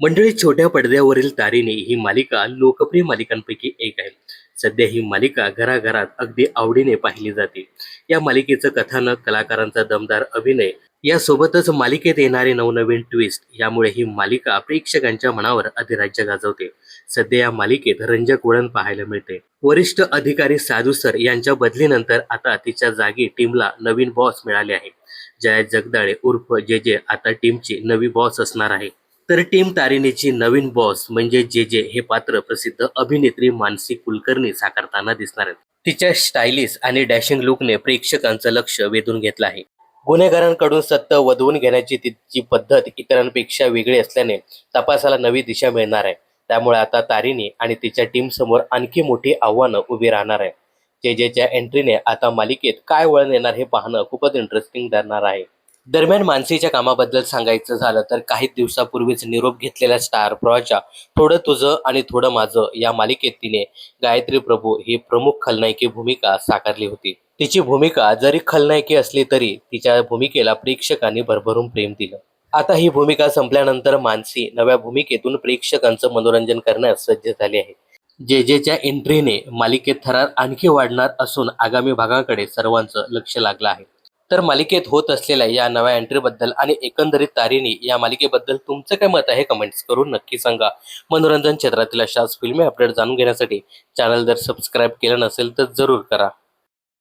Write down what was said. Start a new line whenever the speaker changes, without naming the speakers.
मंडळी, छोट्या पडद्यावरील तारिणी ही मालिका लोकप्रिय मालिकांपैकी एक आहे. सध्या ही मालिका घराघरात अगदी आवडीने पाहिली जाते. या मालिकेचं कथानक, कलाकारांचा दमदार अभिनय यासोबतच मालिकेत येणारे नवनवीन ट्विस्ट यामुळे ही मालिका प्रेक्षकांच्या मनावर अधिराज्य गाजवते. सध्या या मालिकेत रंजक वळण पाहायला मिळते. वरिष्ठ अधिकारी साधू सर यांच्या बदलीनंतर आता तिच्या जागी टीमला नवीन बॉस मिळाले आहे. जया जगदाळे उर्फ जे जे आता टीमची नवी बॉस असणार आहे. तर टीम तारिणीची नवीन बॉस म्हणजे जे जे हे पात्र प्रसिद्ध अभिनेत्री मानसी कुलकर्णी साकारताना दिसणार आहे. तिच्या स्टायलिश आणि डॅशिंग लुकने प्रेक्षकांचं लक्ष वेधून घेतलं आहे. गुन्हेगारांकडून सत्य वधवून घेण्याची तिची पद्धत इतरांपेक्षा वेगळी असल्याने तपासाला नवी दिशा मिळणार आहे. त्यामुळे आता तारिणी आणि तिच्या टीम समोर आणखी मोठी आव्हानं उभी राहणार आहे. जे जेच्या एंट्रीने आता मालिकेत काय वळण येणार हे पाहणं खूपच इंटरेस्टिंग ठरणार आहे. दरम्यान मानसीच्या कामाबद्दल सांगायचं झालं तर काही दिवसापूर्वीच निरोप घेतलेल्या स्टार प्रवाहाच्या थोडं तुझं आणि थोडं माझं या मालिकेत तिने गायत्री प्रभू ही प्रमुख खलनायकी भूमिका साकारली होती. तिची भूमिका जरी खलनायकी असली तरी तिच्या भूमिकेला प्रेक्षकांनी भरभरून प्रेम दिलं. आता ही भूमिका संपल्यानंतर मानसी नव्या भूमिकेतून प्रेक्षकांचं मनोरंजन करण्यास सज्ज झाली आहे. जे जेच्या एंट्रीने मालिकेत थरार आणखी वाढणार असून आगामी भागांकडे सर्वांचं लक्ष लागलं आहे. तर मालिकेत होत असलेल्या या नव्या एंट्रीबद्दल आणि एकंदरीत तारिणी या मालिकेबद्दल तुमचं काय मत आहे कमेंट्स करून नक्की सांगा. मनोरंजन क्षेत्रातील अशाच फिल्मी अपडेट जाणून घेण्यासाठी चॅनल जर सबस्क्राईब केलं नसेल तर जरूर करा.